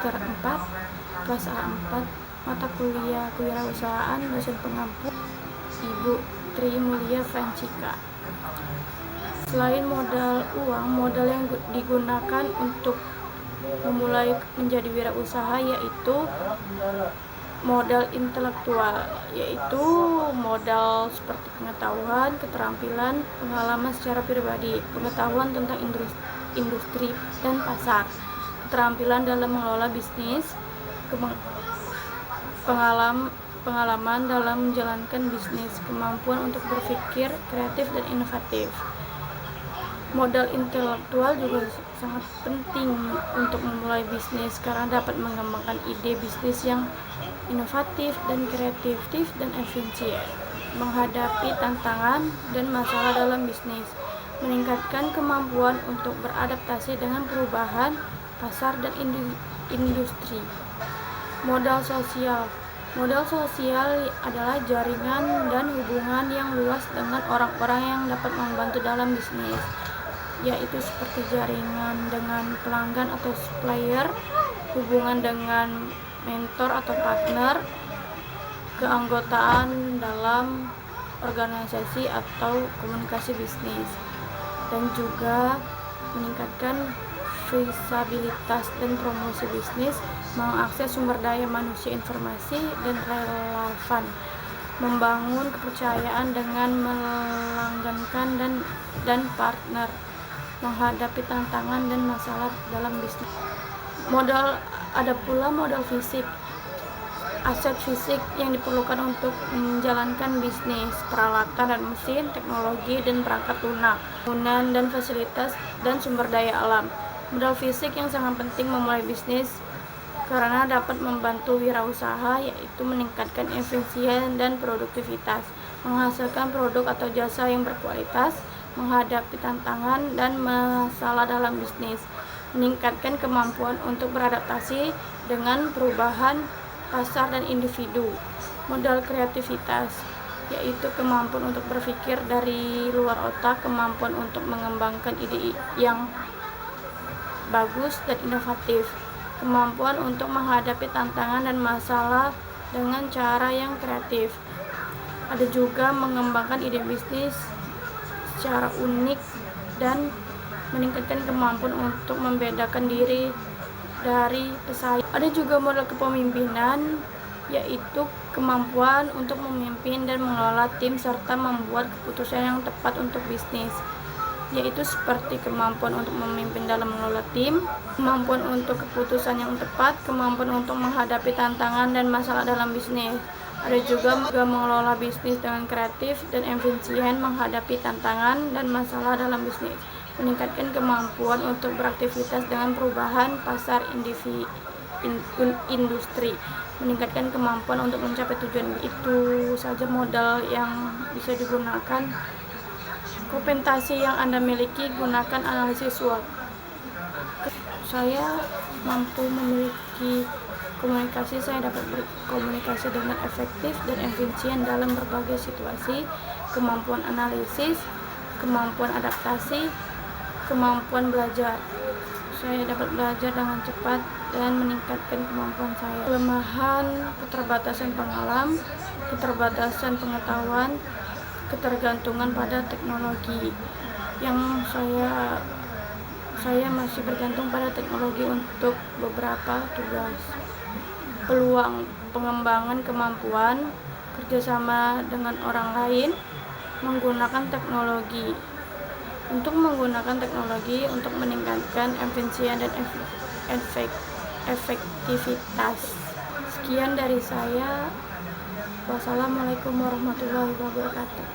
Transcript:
semester 4, kelas A4, mata kuliah kewirausahaan, dosen pengampu Ibu Tri Mulia Francika. Selain modal uang, modal yang digunakan untuk memulai menjadi wirausaha yaitu modal intelektual, yaitu modal seperti pengetahuan, keterampilan, pengalaman secara pribadi, pengetahuan tentang industri dan pasar, keterampilan dalam mengelola bisnis, pengalaman dalam menjalankan bisnis, kemampuan untuk berpikir kreatif dan inovatif. Modal intelektual juga sangat penting untuk memulai bisnis karena dapat mengembangkan ide bisnis yang inovatif dan kreatif dan efisien, menghadapi tantangan dan masalah dalam bisnis, meningkatkan kemampuan untuk beradaptasi dengan perubahan pasar dan industri. Modal sosial adalah jaringan dan hubungan yang luas dengan orang-orang yang dapat membantu dalam bisnis, yaitu seperti jaringan dengan pelanggan atau supplier, hubungan dengan mentor atau partner, keanggotaan dalam organisasi atau komunikasi bisnis, dan juga meningkatkan visibilitas dan promosi bisnis, mengakses sumber daya manusia informasi dan relevan, membangun kepercayaan dengan melanggankan dan partner, menghadapi tantangan dan masalah dalam bisnis. Ada pula modal fisik, aset fisik yang diperlukan untuk menjalankan bisnis, peralatan dan mesin, teknologi dan perangkat lunak, bangunan dan fasilitas, dan sumber daya alam. Modal fisik yang sangat penting memulai bisnis karena dapat membantu wirausaha, yaitu meningkatkan efisien dan produktivitas, menghasilkan produk atau jasa yang berkualitas, menghadapi tantangan dan masalah dalam bisnis, meningkatkan kemampuan untuk beradaptasi dengan perubahan pasar dan individu. Modal kreativitas, yaitu kemampuan untuk berpikir dari luar otak, kemampuan untuk mengembangkan ide yang bagus dan inovatif, kemampuan untuk menghadapi tantangan dan masalah dengan cara yang kreatif. Ada juga mengembangkan ide bisnis secara unik dan meningkatkan kemampuan untuk membedakan diri dari pesaing. Ada juga modal kepemimpinan, yaitu kemampuan untuk memimpin dan mengelola tim serta membuat keputusan yang tepat untuk bisnis, yaitu seperti kemampuan untuk memimpin dalam mengelola tim, kemampuan untuk keputusan yang tepat, kemampuan untuk menghadapi tantangan dan masalah dalam bisnis. Ada juga mengelola bisnis dengan kreatif dan efisien, menghadapi tantangan dan masalah dalam bisnis, meningkatkan kemampuan untuk beraktivitas dengan perubahan pasar industri, meningkatkan kemampuan untuk mencapai tujuan. Itu saja modal yang bisa digunakan. Kompetensi yang Anda miliki, gunakan analisis SWOT. Saya mampu memiliki komunikasi, saya dapat berkomunikasi dengan efektif dan efisien dalam berbagai situasi, kemampuan analisis, kemampuan adaptasi, kemampuan belajar. Saya dapat belajar dengan cepat dan meningkatkan kemampuan saya. Kelemahan, keterbatasan keterbatasan pengetahuan, ketergantungan pada teknologi, yang saya masih bergantung pada teknologi untuk beberapa tugas. Peluang pengembangan kemampuan, kerjasama dengan orang lain, menggunakan teknologi. Untuk menggunakan teknologi untuk meningkatkan efisien dan efektivitas. Sekian dari saya. Wassalamualaikum warahmatullahi wabarakatuh.